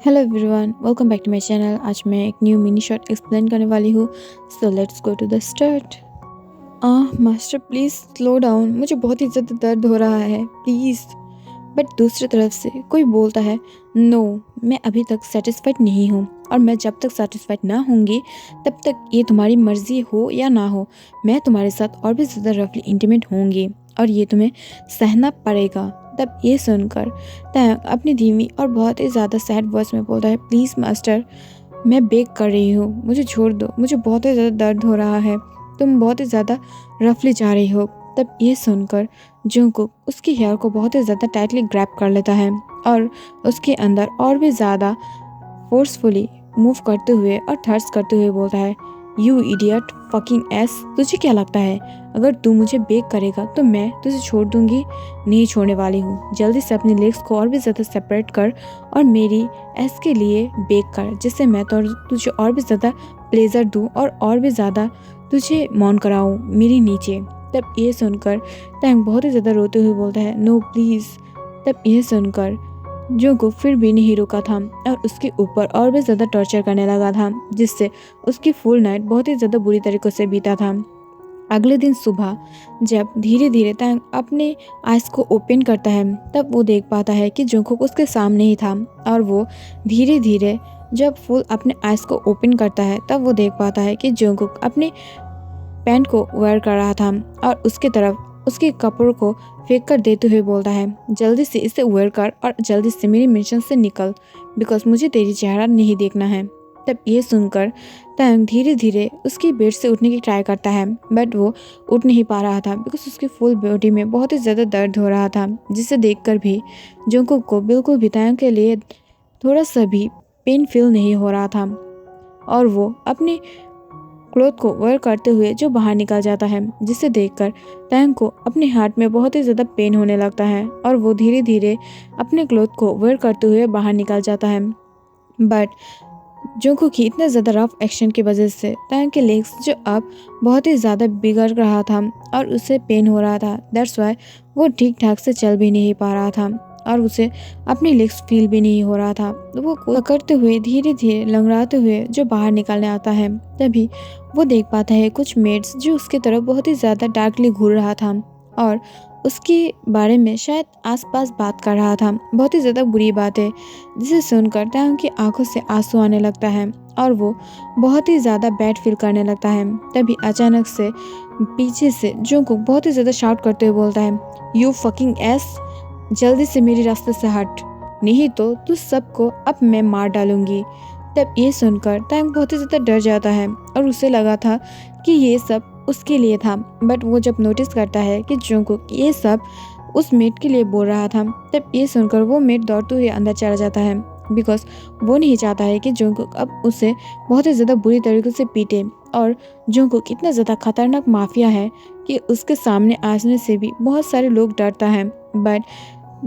Hello everyone, welcome back to my channel. आज मैं एक न्यू मिनी शॉर्ट एक्सप्लेन करने वाली हूँ। So let's go to the start. Master please slow down, मुझे बहुत ही ज़्यादा दर्द हो रहा है, प्लीज़। बट दूसरी तरफ से कोई बोलता है, नो, मैं अभी तक सेटिस्फाइड नहीं हूँ और मैं जब तक सेटिस्फाइड ना होंगी तब तक ये तुम्हारी मर्ज़ी हो या ना हो, मैं तुम्हारे साथ और भी ज़्यादा रफली इंटीमेट होंगी और ये तुम्हें सहना पड़ेगा। तब ये सुनकर तयंग अपनी धीमी और बहुत ही ज़्यादा सैड वॉइस में बोलता है, प्लीज़ मास्टर, मैं बेग कर रही हूँ, मुझे छोड़ दो, मुझे बहुत ही ज़्यादा दर्द हो रहा है, तुम बहुत ही ज़्यादा रफली जा रही हो। तब ये सुनकर जंगकुक उसकी हेयर को बहुत ही ज़्यादा टाइटली ग्रैब कर लेता है और उसके अंदर और भी ज़्यादा फोर्सफुली मूव करते हुए और थर्स करते हुए बोलता है, यू इडियट फकिंग एस, तुझे क्या लगता है अगर तू मुझे बेक करेगा तो मैं तुझे छोड़ दूंगी? नहीं छोड़ने वाली हूँ। जल्दी से अपनी लेग्स को और भी ज़्यादा सेपरेट कर और मेरी एस के लिए बेक कर, जिससे मैं तो तुझे और भी ज़्यादा प्लेजर दूँ और भी ज़्यादा तुझे मौन कराऊँ मेरी नीचे। तब ये सुनकर टैंग बहुत ही ज़्यादा रोते हुए बोलता है, नो प्लीज़। तब ये सुनकर जोंगकुक फिर भी नहीं रुका था और उसके ऊपर और भी ज़्यादा टॉर्चर करने लगा था, जिससे उसकी फुल नाइट बहुत ही ज़्यादा बुरी तरीके से बीता था। अगले दिन सुबह जब धीरे धीरे तैंग अपने आइज़ को ओपन करता है तब वो देख पाता है कि जोंगकुक उसके सामने ही था और वो धीरे धीरे जब फुल अपने आइज़ को ओपन करता है तब वो देख पाता है कि जोंगकुक अपने पैंट को वेयर कर रहा था और उसकी तरफ उसके कपड़ों को फेंक कर देते हुए बोलता है, जल्दी से इसे वेयर कर और जल्दी से मेरी मेंशन से निकल, बिकॉज मुझे तेरी चेहरा नहीं देखना है। तब ये सुनकर तंग धीरे धीरे उसकी बेड से उठने की ट्राई करता है, बट वो उठ नहीं पा रहा था बिकॉज उसकी फुल बॉडी में बहुत ही ज़्यादा दर्द हो रहा था, जिसे देखकर भी जोंगकुक को बिल्कुल भी तंग के लिए थोड़ा सा भी पेन फील नहीं हो रहा था और वो अपनी क्लोथ को वेयर करते हुए जो बाहर निकल जाता है, जिसे देखकर तैंग को अपने हाथ में बहुत ही ज़्यादा पेन होने लगता है और वो धीरे धीरे अपने क्लोथ को वेयर करते हुए बाहर निकल जाता है। बट जोंगकुक की इतना ज़्यादा रफ एक्शन की वजह से तैंग के लेग्स जो अब बहुत ही ज़्यादा बिगड़ रहा था और उसे पेन हो रहा था, दैट्स वाई वो ठीक ठाक से चल भी नहीं पा रहा था और उसे अपनी लेग्स फील भी नहीं हो रहा था। वो पकड़ते हुए धीरे धीरे लंगड़ाते हुए जो बाहर निकलने आता है, तभी वो देख पाता है कुछ मेड्स जो उसकी तरफ बहुत ही ज़्यादा डार्कली घूर रहा था और उसके बारे में शायद आसपास बात कर रहा था। बहुत ही ज़्यादा बुरी बात है, जिसे सुनकर तैंग की आंखों से आंसू आने लगता है और वो बहुत ही ज़्यादा बैड फील करने लगता है। तभी अचानक से पीछे से जोंगकुक बहुत ही ज़्यादा शाउट करते हुए बोलता है, यू फकिंग एस, जल्दी से मेरे रास्ते से हट, नहीं तो तू सबको अब मैं मार डालूंगी। तब ये सुनकर तैंग बहुत ही ज़्यादा डर जाता है और उसे लगा था कि ये सब उसके लिए था, बट वो जब नोटिस करता है कि जोंगकुक ये सब उस मेट के लिए बोल रहा था, तब ये सुनकर वो मेट दौड़ते हुए अंदर चला जाता है, बिकॉज वो नहीं चाहता है कि जोंगकुक अब उसे बहुत ही ज़्यादा बुरी तरीके से पीटे। और जोंगकुक इतना ज़्यादा खतरनाक माफिया है कि उसके सामने आने से भी बहुत सारे लोग डरता है। बट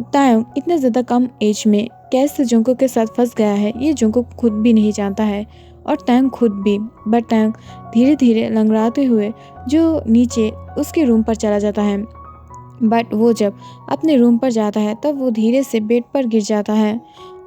तायोंग इतने ज़्यादा कम एज में कैसे जोंगकुक के साथ फंस गया है, ये जोंगकुक खुद भी नहीं जानता है और तायोंग खुद भी। बट तायोंग धीरे धीरे लंगड़ाते हुए जो नीचे उसके रूम पर चला जाता है, बट वो जब अपने रूम पर जाता है तब वो धीरे से बेड पर गिर जाता है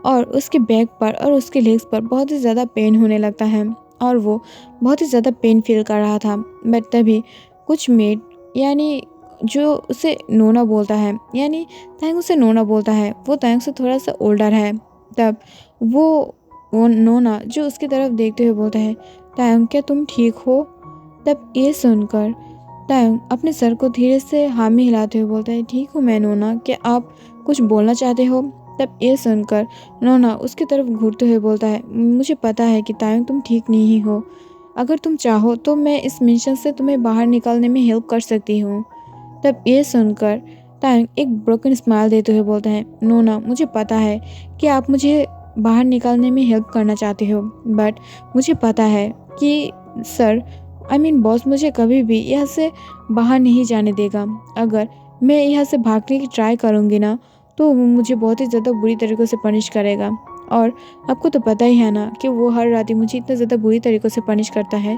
और उसके बैक पर और उसके लेग्स पर बहुत ही ज़्यादा पेन होने लगता है और वो बहुत ही ज़्यादा पेन फील कर रहा था। बट तभी कुछ मेड यानी जो उसे नोना बोलता है, यानी तैंग उसे नोना बोलता है, वो तैंग से थोड़ा सा ओल्डर है। तब वो नोना जो उसकी तरफ देखते हुए बोलता है, तैंग क्या तुम ठीक हो? तब ये सुनकर तैंग अपने सर को धीरे से हामी हिलाते हुए बोलता है, ठीक हूँ मैं नोना, क्या आप कुछ बोलना चाहते हो? तब ये सुनकर नोना उसकी तरफ घूरते हुए बोलता है, मुझे पता है कि तैंग तुम ठीक नहीं हो, अगर तुम चाहो तो मैं इस मिशन से तुम्हें बाहर निकालने में हेल्प कर सकती हूँ। तब ये सुनकर तैंग एक ब्रोकन स्माइल देते हुए बोलता है, नोना, मुझे पता है कि आप मुझे बाहर निकालने में हेल्प करना चाहते हो, बट मुझे पता है कि सर बॉस मुझे कभी भी यहाँ से बाहर नहीं जाने देगा। अगर मैं यहाँ से भागने की ट्राई करूँगी ना तो वो मुझे बहुत ही ज़्यादा बुरी तरीक़े से पनिश करेगा और आपको तो पता ही है ना कि वो हर रात ही मुझे इतना ज़्यादा बुरी तरीक़ों से पनिश करता है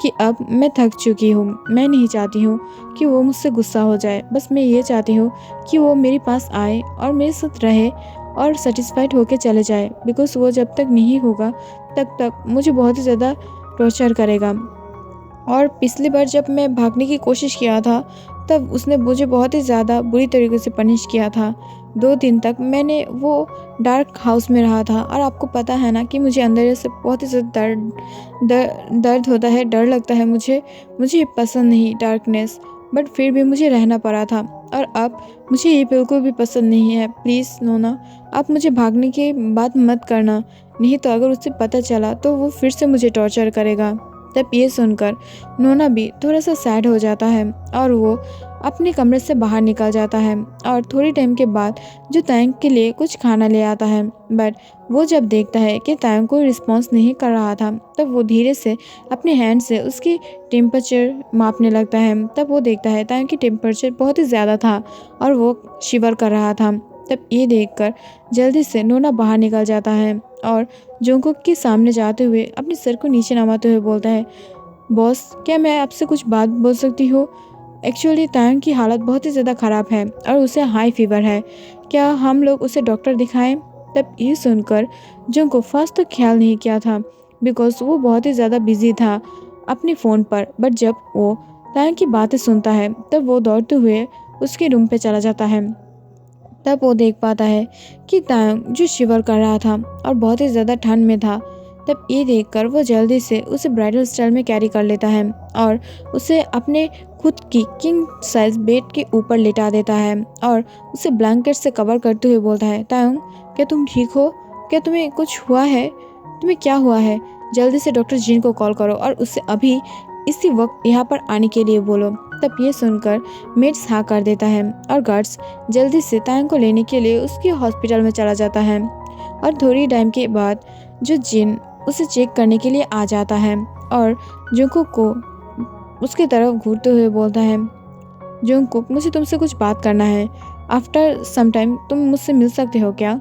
कि अब मैं थक चुकी हूँ। मैं नहीं चाहती हूँ कि वो मुझसे गुस्सा हो जाए, बस मैं ये चाहती हूँ कि वो मेरे पास आए और मेरे साथ रहे और सेटिस्फाइड होके चले जाए, बिकॉज़ वो जब तक नहीं होगा तब तक मुझे बहुत ही ज़्यादा टॉर्चर करेगा। और पिछली बार जब मैं भागने की कोशिश किया था, तब उसने मुझे बहुत ही ज़्यादा बुरी तरीके से पनिश किया था। 2 दिन तक मैंने वो डार्क हाउस में रहा था, और आपको पता है ना कि मुझे अंदर से बहुत ही ज़्यादा दर्द होता है, डर लगता है मुझे। मुझे ये पसंद नहीं डार्कनेस, बट फिर भी मुझे रहना पड़ा था, और अब मुझे ये बिल्कुल भी पसंद नहीं है। प्लीज़ नोना, आप मुझे भागने की बात मत करना, नहीं तो अगर उसे पता चला तो वो फिर से मुझे टॉर्चर करेगा। तब ये सुनकर नोना भी थोड़ा सा सैड हो जाता है, और वो अपने कमरे से बाहर निकल जाता है, और थोड़ी टाइम के बाद जो तायंग के लिए कुछ खाना ले आता है। बट वो जब देखता है कि तायंग कोई रिस्पॉन्स नहीं कर रहा था, तब वो धीरे से अपने हैंड से उसकी टेम्परेचर मापने लगता है। तब वो देखता है तायंग की टेम्परेचर बहुत ही ज़्यादा था, और वो शिवर कर रहा था। तब ये देखकर जल्दी से नोना बाहर निकल जाता है, और जोंगकुक के सामने जाते हुए अपने सर को नीचे नमाते हुए बोलता है, बॉस, क्या मैं आपसे कुछ बात बोल सकती हूँ? एक्चुअली तायंग की हालत बहुत ही ज़्यादा ख़राब है, और उसे हाई फीवर है। क्या हम लोग उसे डॉक्टर दिखाएं? तब ये सुनकर जोंगकुक फर्स्ट तो ख्याल नहीं किया था, बिकॉज वो बहुत ही ज़्यादा बिजी था अपने फ़ोन पर। बट जब वो तायंग की बातें सुनता है, तब वो दौड़ते हुए उसके रूम पे चला जाता है। तब वो देख पाता है कि तायंग जो शिवर कर रहा था और बहुत ही ज़्यादा ठंड में था। तब ये देखकर वो जल्दी से उसे ब्राइडल स्टाइल में कैरी कर लेता है, और उसे अपने खुद की किंग साइज बेड के ऊपर लेटा देता है, और उसे ब्लैंकेट से कवर करते हुए बोलता है, तायंग, क्या तुम ठीक हो? क्या तुम्हें कुछ हुआ है? तुम्हें क्या हुआ है? जल्दी से डॉक्टर जिन को कॉल करो, और उससे अभी इसी वक्त यहाँ पर आने के लिए बोलो। तब ये सुनकर मेड्स हाँ कर देता है, और गार्ड्स जल्दी से तायंग को लेने के लिए उसके हॉस्पिटल में चला जाता है। और थोड़ी टाइम के बाद जो जिन उसे चेक करने के लिए आ जाता है, और जोंगकुक को उसकी तरफ घूरते हुए बोलता है, जोंगकुक, मुझे तुमसे कुछ बात करना है। आफ्टर सम टाइम तुम मुझसे मिल सकते हो क्या?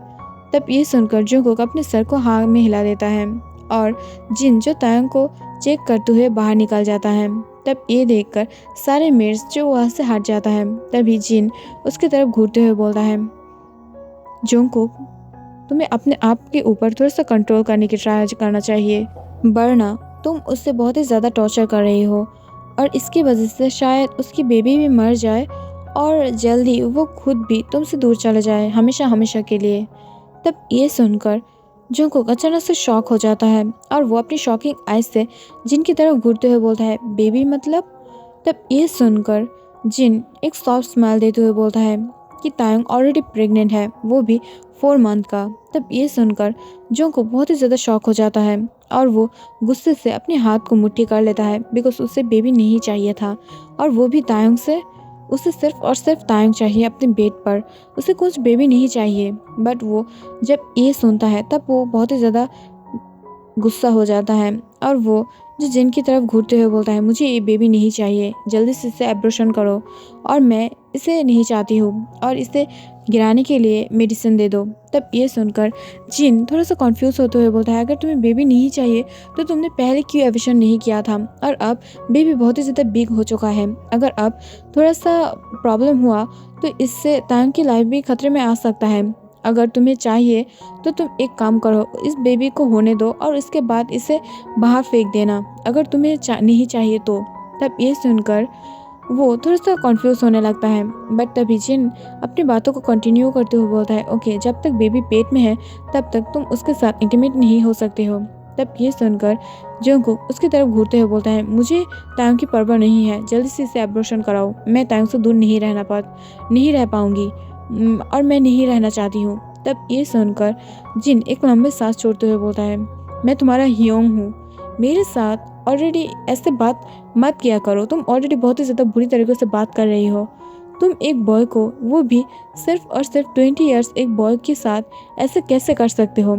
तब ये सुनकर जोंगकुक अपने सर को हाँ में हिला देता है, और जिन जो तायंग को चेक करते हुए बाहर निकल जाता है। तब ये देखकर सारे मेड्स जो वहाँ से हट जाता है। तभी जिन उसकी तरफ घूरते हुए बोलता है, जोंगकुक, तुम्हें अपने आप के ऊपर थोड़ा सा कंट्रोल करने की ट्राई करना चाहिए, वरना तुम उससे बहुत ही ज़्यादा टॉर्चर कर रही हो, और इसकी वजह से शायद उसकी बेबी भी मर जाए, और जल्दी वो खुद भी तुमसे दूर चले जाए, हमेशा हमेशा के लिए। तब ये सुनकर जोंगकुक अचानक से शॉक हो जाता है, और वो अपनी शॉकिंग आइज से जिन की तरफ घूरते हुए बोलता है, बेबी मतलब? तब ये सुनकर जिन एक सॉफ्ट स्माइल देते हुए बोलता है कि तायंग ऑलरेडी प्रेग्नेंट है, वो भी 4 मंथ का। तब ये सुनकर जोंगकुक बहुत ही ज़्यादा शॉक हो जाता है, और वो गुस्से से अपने हाथ को मुट्ठी कर लेता है, बिकॉज उसे बेबी नहीं चाहिए था, और वो भी तायंग से। उसे सिर्फ और सिर्फ तायंग चाहिए अपने बेड पर, उसे कुछ बेबी नहीं चाहिए। बट वो जब ये सुनता है, तब वो बहुत ही ज़्यादा गुस्सा हो जाता है, और वो जो जिन की तरफ घूरते हुए बोलता है, मुझे ये बेबी नहीं चाहिए, जल्दी से इसे एब्रेशन करो, और मैं इसे नहीं चाहती हूँ, और इसे गिराने के लिए मेडिसिन दे दो। तब ये सुनकर जिन थोड़ा सा कन्फ्यूज़ होते हुए बोलता है, अगर तुम्हें बेबी नहीं चाहिए तो तुमने पहले क्यों एब्रेशन नहीं किया था? और अब बेबी बहुत ही ज़्यादा बिग हो चुका है, अगर अब थोड़ा सा प्रॉब्लम हुआ तो इससे तायंग की लाइफ भी खतरे में आ सकता है। अगर तुम्हें चाहिए तो तुम एक काम करो, इस बेबी को होने दो, और इसके बाद इसे बाहर फेंक देना, अगर तुम्हें नहीं चाहिए तो। तब ये सुनकर वो थोड़ा सा कन्फ्यूज़ होने लगता है, बट तभी जिन अपनी बातों को कंटिन्यू करते हुए बोलता है, ओके, जब तक बेबी पेट में है तब तक तुम उसके साथ इंटीमेट नहीं हो सकते हो। तब ये सुनकर जोंगकुक उसकी तरफ घूरते हुए बोलता है, मुझे तायंग की परवाह नहीं है, जल्दी से इसे एब्रेशन कराओ, मैं तायंग से दूर नहीं रह पाऊंगी, और मैं नहीं रहना चाहती हूँ। तब ये सुनकर जिन एक लंबे सांस छोड़ते हुए बोलता है, मैं तुम्हारा हियोंग हूँ, मेरे साथ ऑलरेडी ऐसे बात मत किया करो, तुम ऑलरेडी बहुत ही ज़्यादा बुरी तरीके से बात कर रही हो। तुम एक बॉय को, वो भी सिर्फ और सिर्फ 20 ईयर्स एक बॉय के साथ ऐसे कैसे कर सकते हो?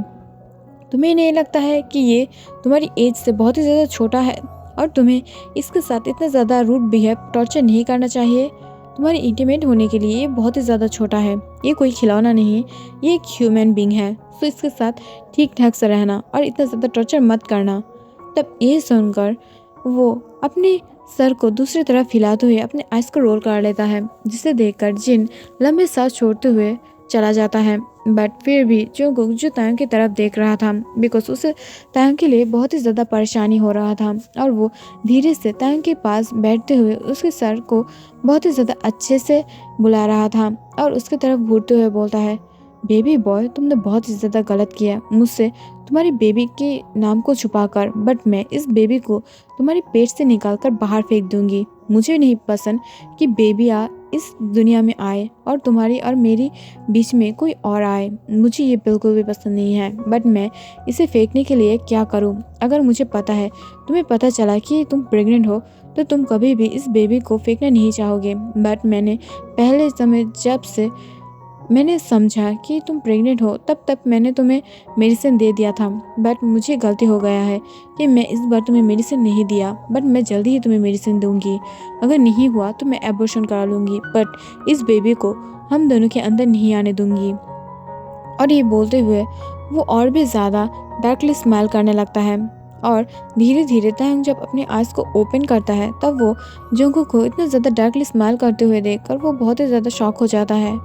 तुम्हें नहीं लगता है कि ये तुम्हारी एज से बहुत ही ज़्यादा छोटा है, और तुम्हें इसके साथ इतना ज़्यादा रूड बिहेव, टॉर्चर नहीं करना चाहिए? तुम्हारी इंटीमेट होने के लिए ये बहुत ही ज़्यादा छोटा है, ये कोई खिलौना नहीं, ये एक ह्यूमन बींग है, तो इसके साथ ठीक ठाक से रहना, और इतना ज़्यादा टॉर्चर मत करना। तब ये सुनकर वो अपने सर को दूसरी तरफ हिलाते हुए अपने आइस को रोल कर लेता है, जिसे देखकर जिन लंबे सांस छोड़ते हुए चला जाता है। बट फिर भी जंगकुक जो तायंग की तरफ देख रहा था बिकॉज उसे तायंग के लिए बहुत ही ज़्यादा परेशानी हो रहा था, और वो धीरे से तायंग के पास बैठते हुए उसके सर को बहुत ही ज़्यादा अच्छे से बुला रहा था और उसकी तरफ घूरते हुए बोलता है, बेबी बॉय, तुमने बहुत ही ज़्यादा गलत किया मुझसे तुम्हारी बेबी के नाम को छुपाकर, बट मैं इस बेबी को तुम्हारे पेट से निकालकर बाहर फेंक दूंगी। मुझे नहीं पसंद कि बेबियाँ इस दुनिया में आए और तुम्हारी और मेरी बीच में कोई और आए। मुझे ये बिल्कुल भी पसंद नहीं है, बट मैं इसे फेंकने के लिए क्या करूं? अगर मुझे पता है, तुम्हें पता चला कि तुम प्रेग्नेंट हो, तो तुम कभी भी इस बेबी को फेंकना नहीं चाहोगे। बट मैंने पहले समय जब से मैंने समझा कि तुम प्रेग्नेंट हो, तब तक मैंने तुम्हें मेडिसिन दे दिया था, बट मुझे गलती हो गया है कि मैं इस बार तुम्हें मेडिसिन नहीं दिया, बट मैं जल्दी ही तुम्हें मेडिसिन दूंगी। अगर नहीं हुआ तो मैं एबॉर्शन करा लूँगी, बट इस बेबी को हम दोनों के अंदर नहीं आने दूंगी। और ये बोलते हुए वो और भी ज़्यादा डार्कली स्माइल करने लगता है, और धीरे धीरे तायंग जब अपने आइज़ को ओपन करता है तब वो जंगकुक को इतना ज़्यादा डार्कली स्माइल करते हुए देखकर वो बहुत ही ज़्यादा शॉक हो जाता है।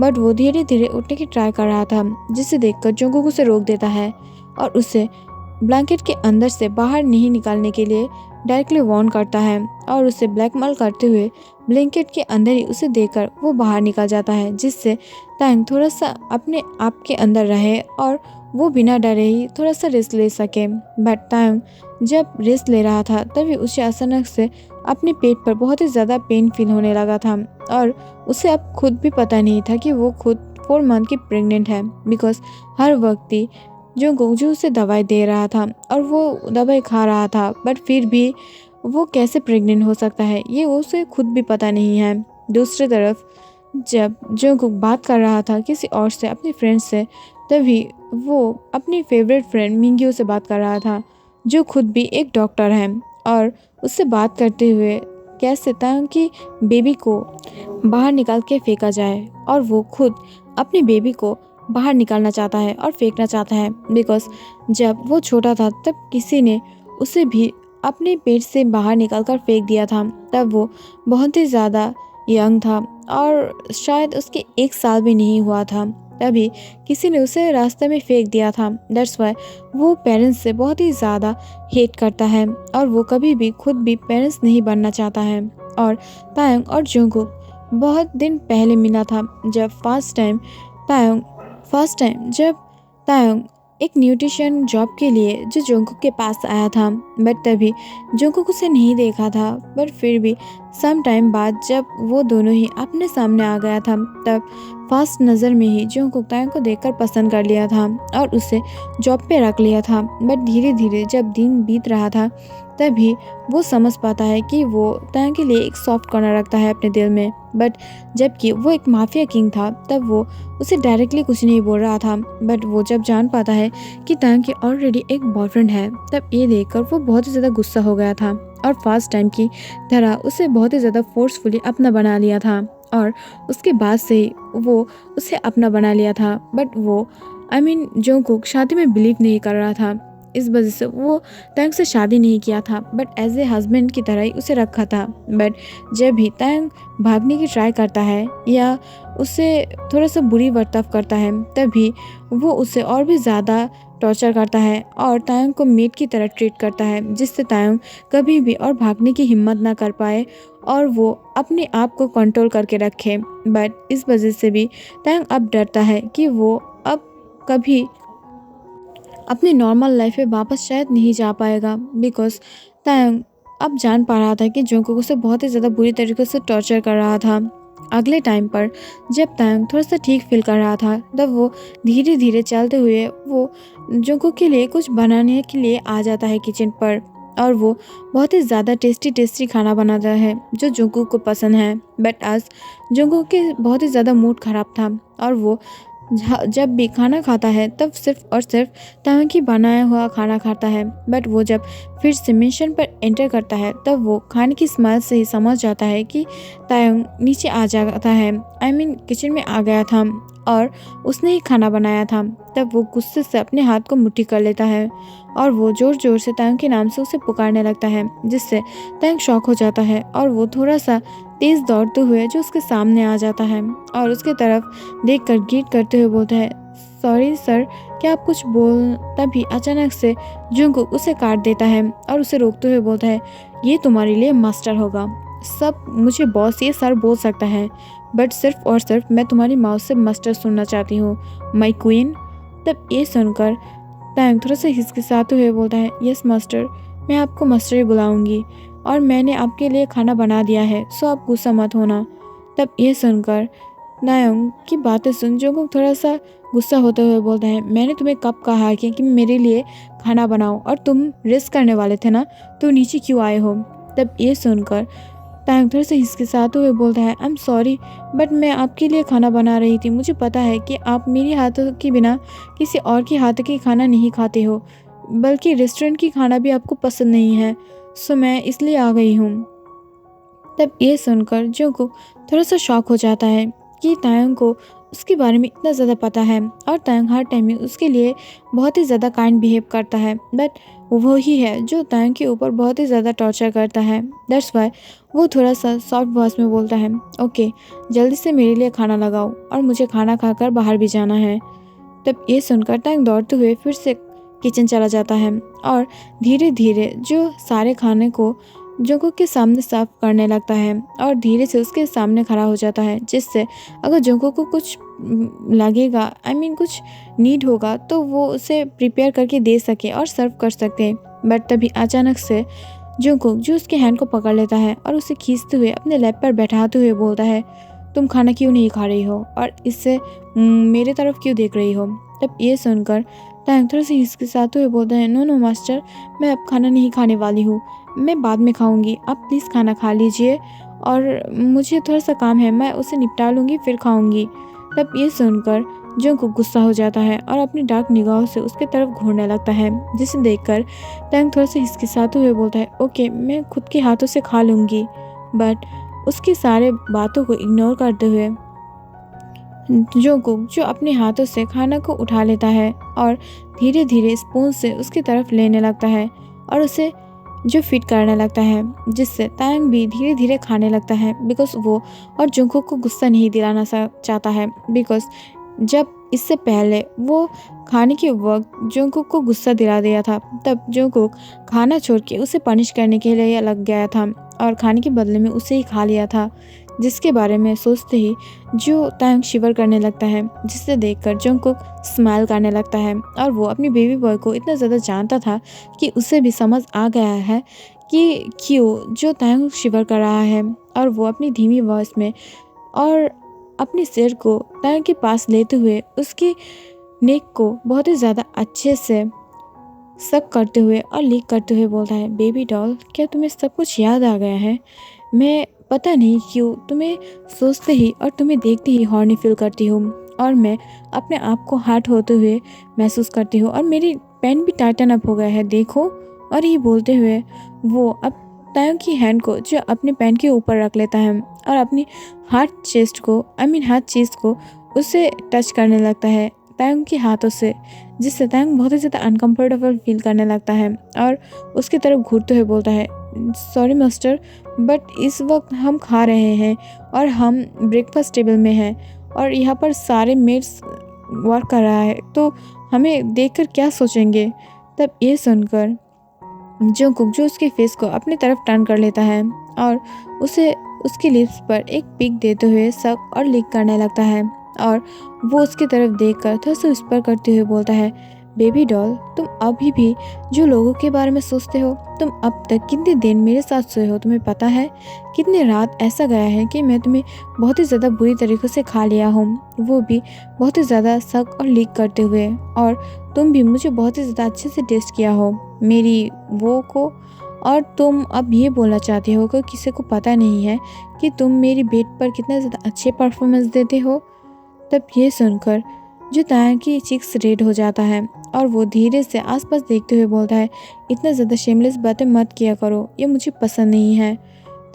बट वो धीरे धीरे उठने की ट्राई कर रहा था, जिसे देखकर जंगकुक उसे रोक देता है और उसे ब्लैंकेट के अंदर से बाहर नहीं निकालने के लिए डायरेक्टली वार्न करता है, और उसे ब्लैकमेल करते हुए ब्लैंकेट के अंदर ही उसे देकर वो बाहर निकल जाता है, जिससे तायंग थोड़ा सा अपने आप के अंदर रहे और वो बिना डरे ही थोड़ा सा रेस्ट ले सके। बट तायंग जब रेस्ट ले रहा था तभी उसे अचानक से अपने पेट पर बहुत ही ज़्यादा पेन फील होने लगा था, और उसे अब खुद भी पता नहीं था कि वो खुद 4 मंथ की प्रेग्नेंट है, बिकॉज हर वक्त ही जो गोजू उसे दवाई दे रहा था और वो दवाई खा रहा था, बट फिर भी वो कैसे प्रेग्नेंट हो सकता है ये उसे खुद भी पता नहीं है। दूसरी तरफ जब जंगकुक बात कर रहा था किसी और से, अपनी फ्रेंड से, तभी वो अपनी फेवरेट फ्रेंड मिंग्यू से बात कर रहा था, जो खुद भी एक डॉक्टर है, और उससे बात करते हुए कैसे ताकि कि बेबी को बाहर निकाल के फेंका जाए, और वो खुद अपनी बेबी को बाहर निकालना चाहता है और फेंकना चाहता है, बिकॉज जब वो छोटा था तब किसी ने उसे भी अपने पेट से बाहर निकाल कर फेंक दिया था। तब वो बहुत ही ज़्यादा यंग था और शायद उसके 1 साल भी नहीं हुआ था, तभी किसी ने उसे रास्ते में फेंक दिया था। दैट्स वाई वो पेरेंट्स से बहुत ही ज़्यादा हेट करता है और वो कभी भी खुद भी पेरेंट्स नहीं बनना चाहता है। और तायंग और जंगकुक बहुत दिन पहले मिला था, जब फर्स्ट टाइम जब तायंग एक न्यूट्रिशन जॉब के लिए जो जंगकुक के पास आया था, बट तभी जंगकुक उसे नहीं देखा था, बट फिर भी सम टाइम बाद जब वो दोनों ही अपने सामने आ गया था, तब फर्स्ट नज़र में ही जंगकुक तायंग को देखकर पसंद कर लिया था और उसे जॉब पे रख लिया था। बट धीरे धीरे जब दिन बीत रहा था तभी वो समझ पाता है कि वो तायंग के लिए एक सॉफ्ट कॉर्नर रखता है अपने दिल में, बट जबकि वो एक माफिया किंग था तब वो उसे डायरेक्टली कुछ नहीं बोल रहा था। बट वो जब जान पाता है कि तायंग की ऑलरेडी एक बॉयफ्रेंड है, तब ये देखकर वो बहुत ही ज़्यादा गुस्सा हो गया था और फर्स्ट टाइम की तरह उसे बहुत ही ज़्यादा फोर्सफुली अपना बना लिया था, और उसके बाद से ही वो उसे अपना बना लिया था। बट वो जंगकुक शादी में बिलीव नहीं कर रहा था, इस वजह से वो तायंग से शादी नहीं किया था, बट एज ए हस्बैंड की तरह ही उसे रखा था। बट जब भी तायंग भागने की ट्राई करता है या उससे थोड़ा सा बुरी बर्ताव करता है, तभी वो उसे और भी ज़्यादा टॉर्चर करता है और तायंग को मेट की तरह ट्रीट करता है, जिससे तायंग कभी भी और भागने की हिम्मत ना कर पाए और वो अपने आप को कंट्रोल करके रखे। बट इस वजह से भी तायंग अब डरता है कि वो अब कभी अपनी नॉर्मल लाइफ में वापस शायद नहीं जा पाएगा, बिकॉज तायंग अब जान पा रहा था कि जंगकुक उसे बहुत ही ज़्यादा बुरी तरीके से टॉर्चर कर रहा था। अगले टाइम पर जब तायंग थोड़ा सा ठीक फील कर रहा था, तब वो धीरे धीरे चलते हुए वो जंगकुक के लिए कुछ बनाने के लिए आ जाता है किचन पर, और वो बहुत ही ज़्यादा टेस्टी खाना बनाता है जो जंगकुक को पसंद है। बट आज जंगकुक के बहुत ही ज़्यादा मूड ख़राब था और वो जब भी खाना खाता है तब सिर्फ और सिर्फ तायंग की बनाया हुआ खाना खाता है। बट वो जब फिर से मिशन पर एंटर करता है तब वो खाने की स्मेल से ही समझ जाता है कि तायंग नीचे आ जाता है, किचन में आ गया था और उसने ही खाना बनाया था। तब वो गुस्से से अपने हाथ को मुट्ठी कर लेता है और वो ज़ोर ज़ोर से तायंग के नाम से उसे पुकारने लगता है, जिससे तायंग शॉक हो जाता है और वो थोड़ा सा तेज़ दौड़ते हुए जो उसके सामने आ जाता है और उसके तरफ देखकर ग्रीट करते हुए बोलता है, सॉरी सर, क्या आप कुछ बोल, तभी अचानक से जंगकुक उसे काट देता है और उसे रोकते हुए बोलता है, ये तुम्हारे लिए मास्टर होगा। सब मुझे बॉस ये सर बोल सकता है, बट सिर्फ और सिर्फ मैं तुम्हारी माउथ से मास्टर सुनना चाहती हूँ, माई क्वीन। तब ये सुनकर तांग थोड़ा सा हिचकिचाते हुए बोलता है, यस मास्टर, मैं आपको मास्टर ही बुलाऊंगी और मैंने आपके लिए खाना बना दिया है, सो आप गुस्सा मत होना। तब ये सुनकर नायोंग की बातें सुन जंगकुक थोड़ा सा गुस्सा होते हुए बोलता है, मैंने तुम्हें कब कहा कि मेरे लिए खाना बनाओ, और तुम रेस्ट करने वाले थे ना, तो नीचे क्यों आए हो। तब ये सुनकर तांग थोड़ा सा हिचकिचाते हुए बोलता है, आई एम सॉरी, बट मैं आपके लिए खाना बना रही थी। मुझे पता है कि आप मेरे हाथों के बिना किसी और के हाथ की खाना नहीं खाते हो, बल्कि रेस्टोरेंट की खाना भी आपको पसंद नहीं है, सो मैं इसलिए आ गई हूँ। तब ये सुनकर जंगकुक थोड़ा सा शॉक हो जाता है कि तायंग को उसके बारे में इतना ज़्यादा पता है, और तायंग हर टाइम में उसके लिए बहुत ही ज़्यादा काइंड बिहेव करता है, बट वो ही है जो तायंग के ऊपर बहुत ही ज़्यादा टॉर्चर करता है। दैट्स वाई वो थोड़ा सा सॉफ्ट वॉइस में बोलता है, ओके जल्दी से मेरे लिए खाना लगाओ और मुझे खाना खाकर बाहर भी जाना है। तब ये सुनकर तायंग दौड़ते हुए फिर से किचन चला जाता है और धीरे धीरे जो सारे खाने को जंगकुक के सामने साफ करने लगता है और धीरे से उसके सामने खड़ा हो जाता है, जिससे अगर जंगकुक को कुछ लगेगा, कुछ नीड होगा, तो वो उसे प्रिपेयर करके दे सके और सर्व कर सकते। बट तभी अचानक से जंगकुक जो उसके हैंड को पकड़ लेता है और उसे खींचते हुए अपने लैप पर बैठाते हुए बोलता है, तुम खाना क्यों नहीं खा रही हो और इससे मेरे तरफ क्यों देख रही हो। तब ये सुनकर तायंग थोड़ा सा हिचकिचाते हुए बोलता है, नो नो मास्टर, मैं अब खाना नहीं खाने वाली हूँ, मैं बाद में खाऊंगी, आप प्लीज़ खाना खा लीजिए और मुझे थोड़ा सा काम है, मैं उसे निपटा लूँगी फिर खाऊंगी। तब ये सुनकर जंगकुक गुस्सा हो जाता है और अपनी डार्क निगाहों से उसके तरफ घूरने लगता है, जिसे देखकर तायंग थोड़ा सा हिचकिचाते हुए बोलता है, ओके मैं खुद के हाथों से खा लूँगी। बट उसकी सारे बातों को इग्नोर करते हुए जंगकुक जो अपने हाथों से खाना को उठा लेता है और धीरे धीरे स्पून से उसकी तरफ लेने लगता है और उसे जो फिट करने लगता है, जिससे तायंग भी धीरे धीरे खाने लगता है, बिकॉज वो और जंगकुक को गुस्सा नहीं दिलाना चाहता है, बिकॉज जब इससे पहले वो खाने के वक्त जंगकुक को गुस्सा दिला दिया था, तब जंगकुक खाना छोड़ के उसे पनिश करने के लिए लग गया था और खाने के बदले में उसे ही खा लिया था, जिसके बारे में सोचते ही जो तायंग शिवर करने लगता है, जिसे देखकर जंगकुक स्माइल करने लगता है और वो अपनी बेबी बॉय को इतना ज़्यादा जानता था कि उसे भी समझ आ गया है कि क्यों जो तायंग शिवर कर रहा है, और वो अपनी धीमी वॉइस में और अपने सिर को तायंग के पास लेते हुए उसकी नेक को बहुत ही ज़्यादा अच्छे से सक करते हुए और लीक करते हुए बोलता है, बेबी डॉल, क्या तुम्हें सब कुछ याद आ गया है। मैं पता नहीं क्यों तुम्हें सोचते ही और तुम्हें देखते ही हॉर्नी फील करती हूँ, और मैं अपने आप को हार्ट होते हुए महसूस करती हूँ, और मेरी पेन भी टाइटन अप हो गया है, देखो। और ये बोलते हुए वो अब तायंग की हैंड को जो अपने पेन के ऊपर रख लेता है और अपनी हार्ट चेस्ट को हार्ट चेस्ट को उसे टच करने लगता है तायंग के हाथों से, जिससे तायंग बहुत ही ज़्यादा अनकम्फर्टेबल फील करने लगता है और उसकी तरफ घूरते हुए बोलता है, सॉरी मास्टर, बट इस वक्त हम खा रहे हैं और हम ब्रेकफास्ट टेबल में हैं और यहाँ पर सारे मेट्स वर्क कर रहा है, तो हमें देखकर क्या सोचेंगे। तब ये सुनकर जंगकुक जो उसके फेस को अपनी तरफ टर्न कर लेता है और उसे उसकी लिप्स पर एक पिक देते हुए सक और लिक करने लगता है, और वो उसकी तरफ देखकर थोड़ा सा विस्पर करते हुए बोलता है, बेबी डॉल, तुम अभी भी जो लोगों के बारे में सोचते हो, तुम अब तक कितने दिन मेरे साथ सोए हो, तुम्हें पता है कितने रात ऐसा गया है कि मैं तुम्हें बहुत ही ज़्यादा बुरी तरीके से खा लिया हूँ, वो भी बहुत ही ज़्यादा सक और लीक करते हुए, और तुम भी मुझे बहुत ही ज़्यादा अच्छे से टेस्ट किया हो मेरी वो को, और तुम अब ये बोलना चाहते हो कि किसी को पता नहीं है कि तुम मेरी बेड पर कितना ज़्यादा अच्छे परफॉर्मेंस देते हो। तब ये सुनकर जो तायंग की चिक्स रेड हो जाता है और वो धीरे से आसपास देखते हुए बोलता है, इतना ज़्यादा शेमलेस बातें मत किया करो, ये मुझे पसंद नहीं है।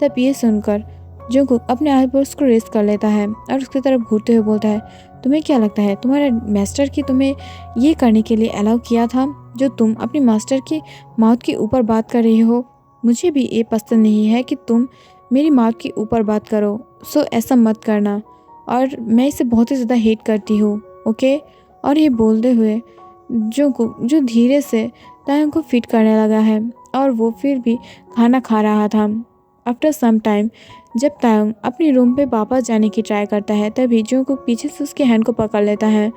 तब ये सुनकर जंगकुक अपने आईब्रोज को रेस कर लेता है और उसकी तरफ घूरते हुए बोलता है, तुम्हें क्या लगता है तुम्हारे मास्टर की तुम्हें ये करने के लिए अलाउ किया था, जो तुम अपनी मास्टर की माउथ के ऊपर बात कर रही हो। मुझे भी ये पसंद नहीं है कि तुम मेरी माउथ के ऊपर बात करो, सो ऐसा मत करना, और मैं इसे बहुत ही ज़्यादा हेट करती हूँ, ओके। और ये बोलते हुए जो धीरे से तायंग को फिट करने लगा है और वो फिर भी खाना खा रहा था। आफ्टर सम टाइम जब तायंग अपने रूम पे वापस जाने की ट्राई करता है तभी जंगकुक पीछे से उसके हैंड को पकड़ लेता है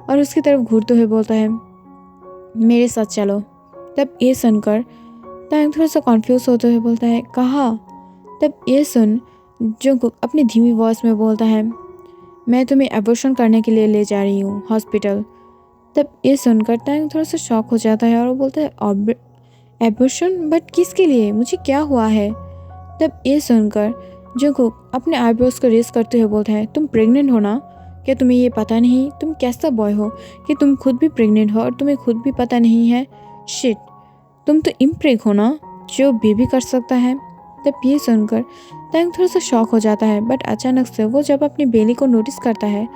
और उसकी तरफ घूरते हुए बोलता है, मेरे साथ चलो। तब ये सुनकर तायंग थोड़ा सा कॉन्फ्यूज होते हुए बोलता है, कहाँ? तब ये सुन जंगकुक अपनी धीमी वॉइस में बोलता है, मैं तुम्हें एबॉर्शन करने के लिए ले जा रही हूँ हॉस्पिटल। तब ये सुनकर तायंग थोड़ा सा शॉक हो जाता है और वो बोलता है, एबॉर्शन? बट किसके लिए? मुझे क्या हुआ है? तब ये सुनकर जंगकुक अपने आईब्रोज को रेस करते हुए बोलता है, तुम प्रेग्नेंट हो ना? क्या तुम्हें ये पता नहीं? तुम कैसा बॉय हो कि तुम खुद भी प्रेग्नेंट हो और तुम्हें खुद भी पता नहीं है? शिट, तुम तो इम्प्रेग हो ना, जो बेबी कर सकता है। तब ये सुनकर तायंग थोड़ा सा शॉक हो जाता है, बट अचानक से वो जब अपनी बेली को नोटिस करता है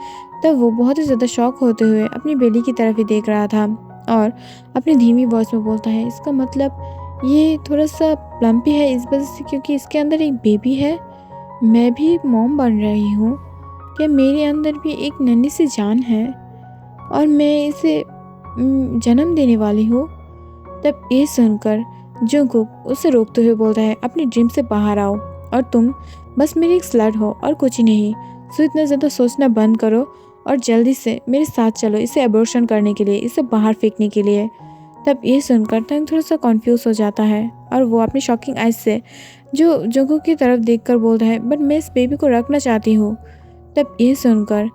तब वो बहुत ही ज़्यादा शॉक होते हुए अपनी बेली की तरफ ही देख रहा था और अपनी धीमी वॉइस में बोलता है, इसका मतलब ये थोड़ा सा प्लम्पी है इस वजह से क्योंकि इसके अंदर एक बेबी है। मैं भी मॉम बन रही हूँ, क्या मेरे अंदर भी एक नन्ही सी जान है और मैं इसे जन्म देने वाली हूँ। तब ये सुनकर जंगकुक उसे रोकते हुए बोलता है, अपनी ड्रीम से बाहर आओ और तुम बस मेरी एक स्लट हो और कुछ ही नहीं। सो इतना ज़्यादा सोचना बंद करो और जल्दी से मेरे साथ चलो इसे एबॉर्शन करने के लिए, इसे बाहर फेंकने के लिए। तब ये सुनकर तायंग थोड़ा सा कॉन्फ्यूज हो जाता है और वो अपनी शॉकिंग आइज से जो जंगकुक की तरफ देखकर बोलता है, बट मैं इस बेबी को रखना चाहती हूँ। तब ये सुनकर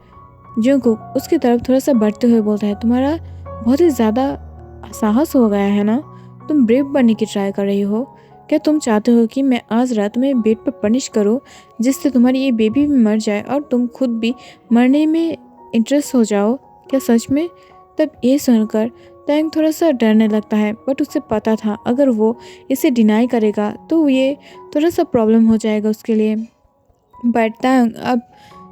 जंगकुक उसकी तरफ थोड़ा सा बढ़ते हुए बोलता है, तुम्हारा बहुत ही ज़्यादा साहस हो गया है ना, तुम ब्रेव बनने की ट्राई कर रही हो। क्या तुम चाहते हो कि मैं आज रात में बेड पर पनिश करूं जिससे तुम्हारी ये बेबी भी मर जाए और तुम खुद भी मरने में इंटरेस्ट हो जाओ? क्या सच में? तब ये सुनकर तायंग थोड़ा सा डरने लगता है, बट उसे पता था अगर वो इसे डिनाई करेगा तो ये थोड़ा सा प्रॉब्लम हो जाएगा उसके लिए। बट तायंग अब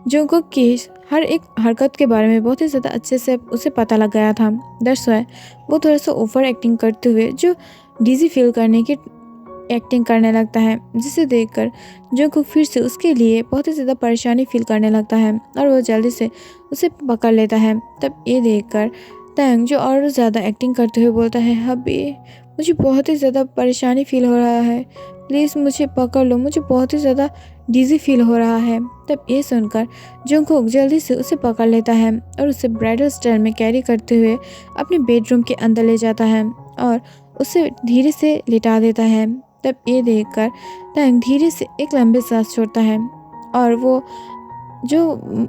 जंगकुक की हर एक हरकत के बारे में बहुत ही ज़्यादा अच्छे से उसे पता लग गया था। दैट्स व्हाई वो थोड़ा सा ओवर एक्टिंग करते हुए जो डिजी फील करने की एक्टिंग करने लगता है, जिसे देखकर जंगकुक फिर से उसके लिए बहुत ही ज़्यादा परेशानी फील करने लगता है और वो जल्दी से उसे पकड़ लेता है। तब ये देखकर तायंग जो और ज़्यादा एक्टिंग करते हुए बोलता है, हबी मुझे बहुत ही ज़्यादा परेशानी फील हो रहा है, प्लीज़ मुझे पकड़ लो, मुझे बहुत ही ज़्यादा डिजी फील हो रहा है। तब ये सुनकर जंगकुक जल्दी से उसे पकड़ लेता है और उसे ब्राइडल स्टाइल में कैरी करते हुए अपने बेडरूम के अंदर ले जाता है और उसे धीरे से लिटा देता है। तब ये देखकर तायंग धीरे से एक लंबे सांस छोड़ता है और वो जो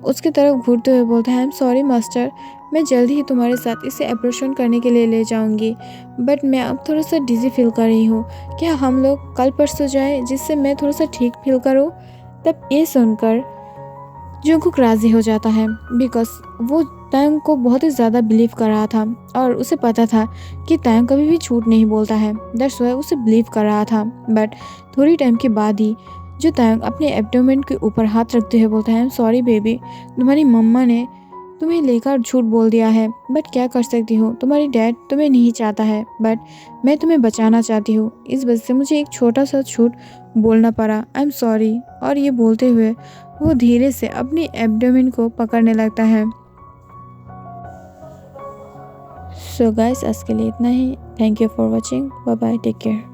उसकी तरफ घूरते हुए बोलता है, आई एम सॉरी मास्टर, मैं जल्दी ही तुम्हारे साथ इसे ऑपरेशन करने के लिए ले जाऊंगी, बट मैं अब थोड़ा सा डिजी फील कर रही हूँ। क्या हम लोग कल परसों जाएं जिससे मैं थोड़ा सा ठीक फील करूँ? तब ये सुनकर जंगकुक राज़ी हो जाता है बिकॉज वो तायंग को बहुत ही ज़्यादा बिलीव कर रहा था और उसे पता था कि तायंग कभी भी झूठ नहीं बोलता है। दैट्स व्हाई उसे बिलीव कर रहा था। बट थोड़ी टाइम के बाद ही जो तायंग अपने एब्डोमेन के ऊपर हाथ रखते हुए बोलता है, आई एम सॉरी बेबी, तुम्हारी मम्मा ने तुम्हें लेकर झूठ बोल दिया है, बट क्या कर सकती हो, तुम्हारी डैड तुम्हें नहीं चाहता है, बट मैं तुम्हें बचाना चाहती हूँ, इस वजह से मुझे एक छोटा सा झूठ बोलना पड़ा, आई एम सॉरी। और ये बोलते हुए वो धीरे से अपनी एब्डोमेन को पकड़ने लगता है। सो गाइस, आज के लिए इतना ही। Thank you for watching. Bye bye, take care.